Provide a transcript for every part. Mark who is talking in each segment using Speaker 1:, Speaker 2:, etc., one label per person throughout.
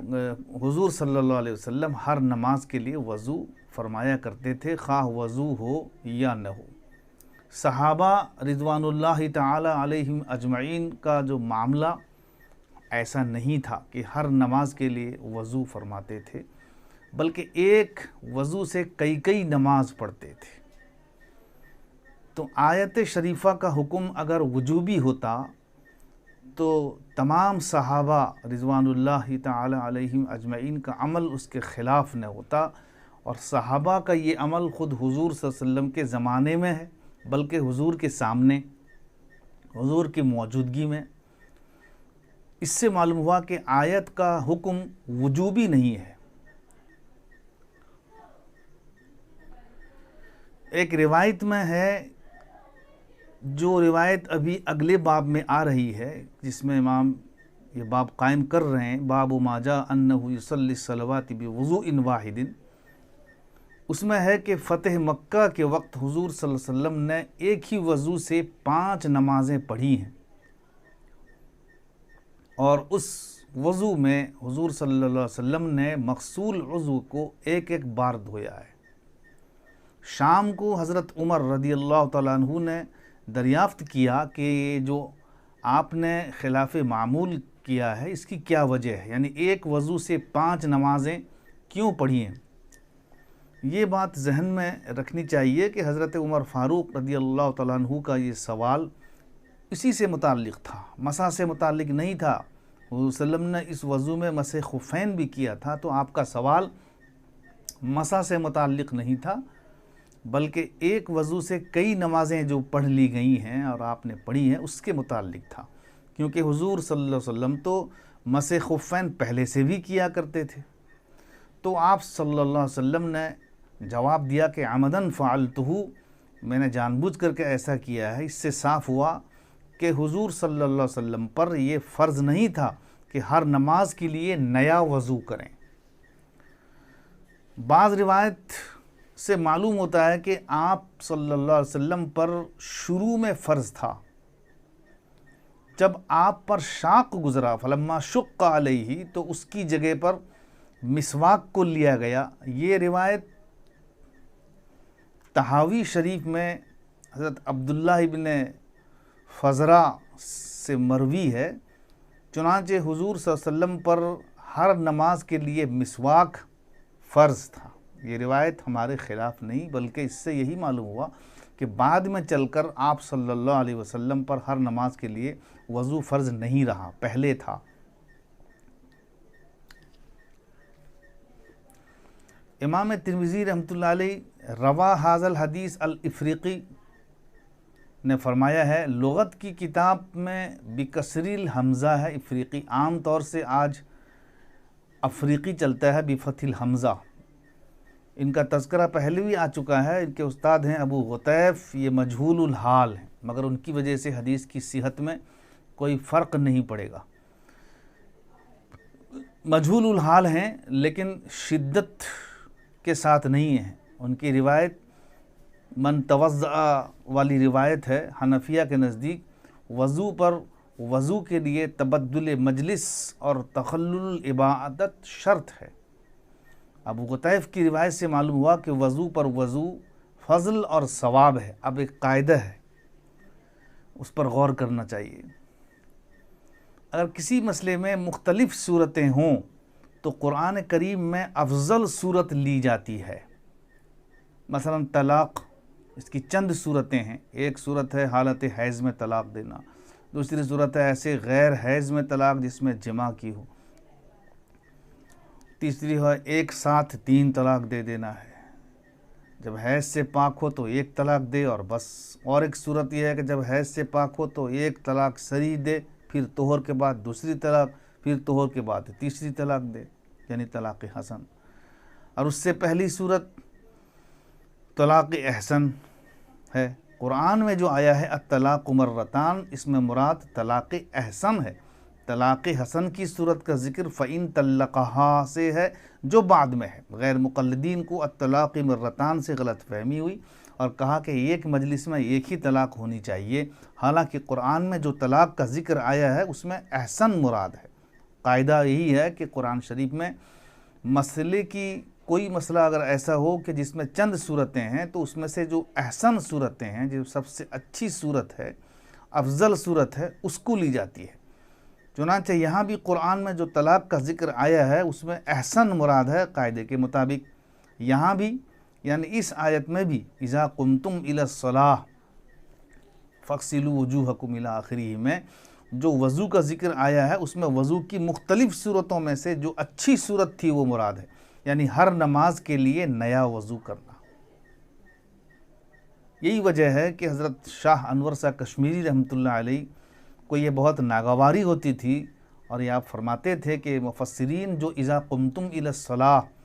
Speaker 1: حضور صلی اللہ علیہ وسلم ہر نماز کے لیے وضو فرمایا کرتے تھے، خواہ وضو ہو یا نہ ہو۔ صحابہ رضوان اللہ تعالی علیہم اجمعین کا جو معاملہ ایسا نہیں تھا کہ ہر نماز کے لیے وضو فرماتے تھے، بلکہ ایک وضو سے کئی نماز پڑھتے تھے۔ تو آیت شریفہ کا حکم اگر وجوبی ہوتا تو تمام صحابہ رضوان اللہ تعالی علیہم اجمعین کا عمل اس کے خلاف نہ ہوتا، اور صحابہ کا یہ عمل خود حضور صلی اللہ علیہ وسلم کے زمانے میں ہے، بلکہ حضور کے سامنے، حضور کی موجودگی میں۔ اس سے معلوم ہوا کہ آیت کا حکم وجوبی نہیں ہے۔ ایک روایت میں ہے، جو روایت ابھی اگلے باب میں آ رہی ہے، جس میں امام یہ باب قائم کر رہے ہیں، باب ما جاء انہ یصلی الصلوات بوضوء واحد، اس میں ہے کہ فتح مکہ کے وقت حضور صلی اللہ علیہ وسلم نے ایک ہی وضو سے 5 نمازیں پڑھی ہیں، اور اس وضو میں حضور صلی اللہ علیہ وسلم نے مغسول عضو کو ایک بار دھویا ہے۔ شام کو حضرت عمر رضی اللہ تعالیٰ عنہ نے دریافت کیا کہ یہ جو آپ نے خلاف معمول کیا ہے، اس کی کیا وجہ ہے، یعنی ایک وضو سے 5 نمازیں کیوں پڑھی ہیں۔ یہ بات ذہن میں رکھنی چاہیے کہ حضرت عمر فاروق رضی اللہ تعالیٰ عنہ کا یہ سوال اسی سے متعلق تھا، مسح سے متعلق نہیں تھا۔ حضور صلی اللہ علیہ وسلم نے اس وضو میں مسح خفین بھی کیا تھا، تو آپ کا سوال مسح سے متعلق نہیں تھا، بلکہ ایک وضو سے کئی نمازیں جو پڑھ لی گئی ہیں اور آپ نے پڑھی ہیں اس کے متعلق تھا، کیونکہ حضور صلی اللہ علیہ وسلم تو مسح خفین پہلے سے بھی کیا کرتے تھے۔ تو آپ صلی اللہ علیہ وسلم نے جواب دیا کہ عمدن فعلتہ، میں نے جان بوجھ کر کے ایسا کیا ہے۔ اس سے صاف ہوا کہ حضور صلی اللہ علیہ وسلم پر یہ فرض نہیں تھا کہ ہر نماز کے لیے نیا وضو کریں۔ بعض روایت سے معلوم ہوتا ہے کہ آپ صلی اللہ علیہ وسلم پر شروع میں فرض تھا، جب آپ پر شاق گزرا، فلما شق علیہ، تو اس کی جگہ پر مسواک کو لیا گیا۔ یہ روایت طحاوی شریف میں حضرت عبداللہ ابن فزرہ سے مروی ہے، چنانچہ حضور صلی اللہ علیہ وسلم پر ہر نماز کے لیے مسواک فرض تھا۔ یہ روایت ہمارے خلاف نہیں، بلکہ اس سے یہی معلوم ہوا کہ بعد میں چل کر آپ صلی اللہ علیہ وسلم پر ہر نماز کے لیے وضو فرض نہیں رہا، پہلے تھا۔ امام ترمذی رحمۃ اللہ علیہ روا ھذا الحدیث الافریقی نے فرمایا ہے، لغت کی کتاب میں بکسری الحمزہ ہے افریقی، عام طور سے آج افریقی چلتا ہے بفتح الحمزہ۔ ان کا تذکرہ پہلے بھی آ چکا ہے، ان کے استاد ہیں ابو غطیف، یہ مجہول الحال ہیں، مگر ان کی وجہ سے حدیث کی صحت میں کوئی فرق نہیں پڑے گا۔ مجہول الحال ہیں لیکن شدت کے ساتھ نہیں ہیں۔ ان کی روایت من توضع والی روایت ہے، حنفیہ کے نزدیک وضو پر وضو کے لیے تبدل مجلس اور تخلل العبادت شرط ہے۔ ابو غطیف کی روایت سے معلوم ہوا کہ وضو پر وضو فضل اور ثواب ہے۔ اب ایک قاعدہ ہے، اس پر غور کرنا چاہیے۔ اگر کسی مسئلے میں مختلف صورتیں ہوں تو قرآن کریم میں افضل صورت لی جاتی ہے۔ مثلا طلاق، اس کی چند صورتیں ہیں۔ ایک صورت ہے حالت حیض میں طلاق دینا، دوسری صورت ہے ایسے غیر حیض میں طلاق جس میں جماع کی ہو، تیسری ہے ایک ساتھ 3 طلاق دے دینا ہے، جب حیض سے پاک ہو تو 1 طلاق دے اور بس، اور ایک صورت یہ ہے کہ جب حیض سے پاک ہو تو 1 طلاق سری دے، پھر طہر کے بعد دوسری طلاق، پھر طہر کے بعد تیسری طلاق دے، یعنی طلاق حسن۔ اور اس سے پہلی صورت طلاق احسن ہے۔ قرآن میں جو آیا ہے الطلاق مرتان، اس میں مراد طلاق احسن ہے۔ طلاق حسن کی صورت کا ذکر فَإِن طَلَّقَهَا سے ہے، جو بعد میں ہے۔ غیر مقلدین کو الطلاق مرتان سے غلط فہمی ہوئی اور کہا کہ ایک مجلس میں ایک ہی طلاق ہونی چاہیے، حالانکہ قرآن میں جو طلاق کا ذکر آیا ہے اس میں احسن مراد ہے۔ قاعدہ یہی ہے کہ قرآن شریف میں مسئلے کی کوئی مسئلہ اگر ایسا ہو کہ جس میں چند صورتیں ہیں تو اس میں سے جو احسن صورتیں ہیں، جو سب سے اچھی صورت ہے، افضل صورت ہے، اس کو لی جاتی ہے۔ چنانچہ یہاں بھی قرآن میں جو طلاق کا ذکر آیا ہے اس میں احسن مراد ہے قاعدے کے مطابق۔ یہاں بھی یعنی اس آیت میں بھی اذا قمتم الی الصلاۃ فاغسلوا وجوہکم الی آخرہ میں جو وضو کا ذکر آیا ہے اس میں وضو کی مختلف صورتوں میں سے جو اچھی صورت تھی وہ مراد ہے، یعنی ہر نماز کے لیے نیا وضو کرنا۔ یہی وجہ ہے کہ حضرت شاہ انور شاہ کشمیری رحمۃ اللہ علیہ کو یہ بہت ناگواری ہوتی تھی، اور یہ آپ فرماتے تھے کہ مفسرین جو اذا قمتم الی الصلاۃ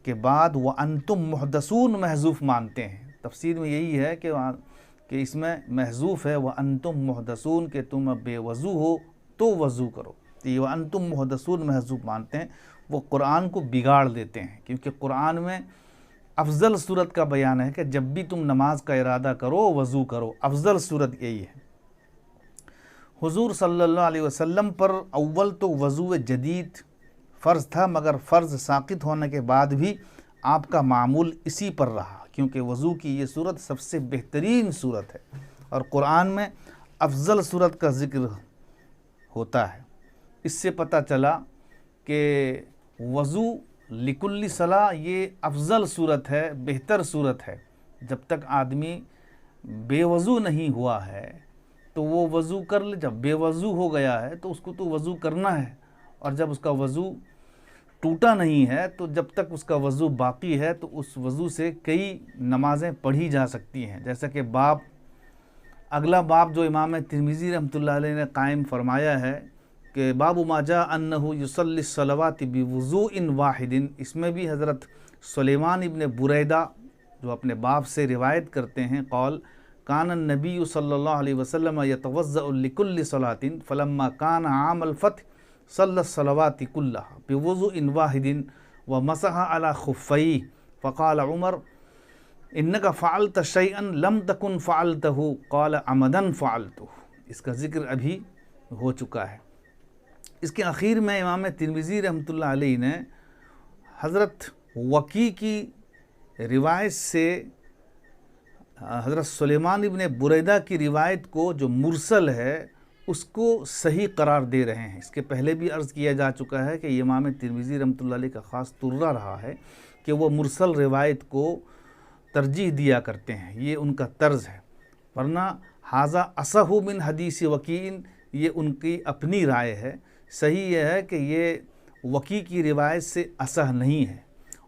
Speaker 1: کے بعد وانتم محدثون محذوف مانتے ہیں، تفسیر میں یہی ہے کہ اس میں محذوف ہے وانتم محدثون، کہ تم بے وضو ہو تو وضو کرو، یہ وانتم محدثون محذوف مانتے ہیں، وہ قرآن کو بگاڑ دیتے ہیں، کیونکہ قرآن میں افضل صورت کا بیان ہے کہ جب بھی تم نماز کا ارادہ کرو وضو کرو، افضل صورت یہی ہے۔ حضور صلی اللہ علیہ وسلم پر اول تو وضو جدید فرض تھا، مگر فرض ساقط ہونے کے بعد بھی آپ کا معمول اسی پر رہا، کیونکہ وضو کی یہ صورت سب سے بہترین صورت ہے، اور قرآن میں افضل صورت کا ذکر ہوتا ہے۔ اس سے پتہ چلا کہ وضو لکل صلاح یہ افضل صورت ہے، بہتر صورت ہے۔ جب تک آدمی بے وضو نہیں ہوا ہے تو وہ وضو کر لے، جب بے وضو ہو گیا ہے تو اس کو تو وضو کرنا ہے، اور جب اس کا وضو ٹوٹا نہیں ہے تو جب تک اس کا وضو باقی ہے تو اس وضو سے کئی نمازیں پڑھی جا سکتی ہیں، جیسا کہ اگلا باب جو امام ترمذی رحمۃ اللہ علیہ نے قائم فرمایا ہے کہ باب ما جاء انہ یصلی الصلوات بوضوء واحد، اس میں بھی حضرت سلیمان ابن بریدہ جو اپنے باپ سے روایت کرتے ہیں قول کان النبی صلی اللہ علیہ وسلم یتوضأ لکل صلاۃ فلما کان عام الفتح صلی الصلوات کلها بوضوء واحد ومسح على خفیہ فقال عمر انك فعلت شيئا لم تكن فعلته قال عمدا فعلته۔ اس کا ذکر ابھی ہو چکا ہے۔ اس کے اخیر میں امام ترمذی رحمۃ اللہ علیہ نے حضرت وکی کی روایت سے حضرت سلیمان ابن بریدہ کی روایت کو جو مرسل ہے اس کو صحیح قرار دے رہے ہیں۔ اس کے پہلے بھی عرض کیا جا چکا ہے کہ امام ترمذی رحمۃ اللہ علیہ کا خاص طرہ رہا ہے کہ وہ مرسل روایت کو ترجیح دیا کرتے ہیں، یہ ان کا طرز ہے، ورنہ ھذا اصح من حدیث وکیع یہ ان کی اپنی رائے ہے۔ صحیح یہ ہے کہ یہ وکیع کی روایت سے اصح نہیں ہے۔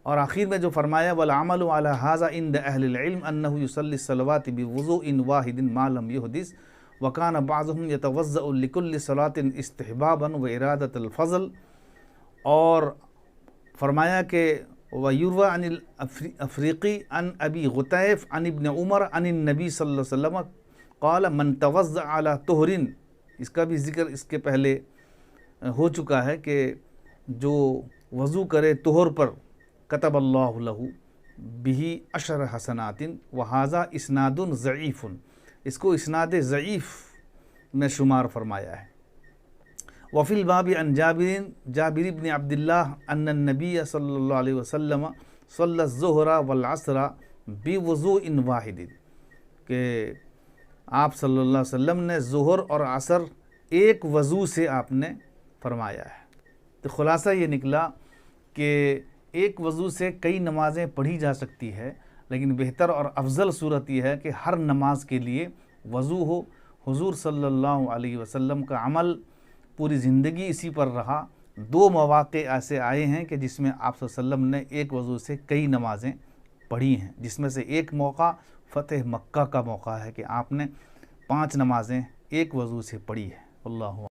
Speaker 1: اور آخر میں جو فرمایا والعمل علی ھذا عند اہل العلم انہ یصلی الصلوات بوضوء واحد ما لم یحدث وکان بعضهم یتوضأ لکل صلاۃ استحبابا وارادۃ الفضل، اور فرمایا کہ ویروی عن الافریقی عن ابی غطیف عن ابن عمر عن النبی صلی اللہ علیہ وسلم قال من توضأ علی طہر، اس کا بھی ذکر اس کے پہلے ہو چکا ہے کہ جو وضو کرے طہر پر کتب اللہ لہ بہ عشر حسنات وہذا اسناد ضعیف، اس کو اسناد ضعیف میں شمار فرمایا ہے۔ وفی الباب عن جابر بن عبداللہ ان النبی صلی اللہ علیہ وسلم صلی الظہر والعصر بوضوء واحد، کہ آپ صلی اللہ علیہ وسلم نے ظہر اور عصر ایک وضو سے آپ نے فرمایا ہے۔ تو خلاصہ یہ نکلا کہ ایک وضو سے کئی نمازیں پڑھی جا سکتی ہے، لیکن بہتر اور افضل صورت یہ ہے کہ ہر نماز کے لیے وضو ہو۔ حضور صلی اللہ علیہ وسلم کا عمل پوری زندگی اسی پر رہا۔ 2 مواقع ایسے آئے ہیں کہ جس میں آپ صلی اللہ علیہ وسلم نے ایک وضو سے کئی نمازیں پڑھی ہیں، جس میں سے ایک موقع فتح مکہ کا موقع ہے کہ آپ نے 5 نمازیں ایک وضو سے پڑھی ہے۔ اللہ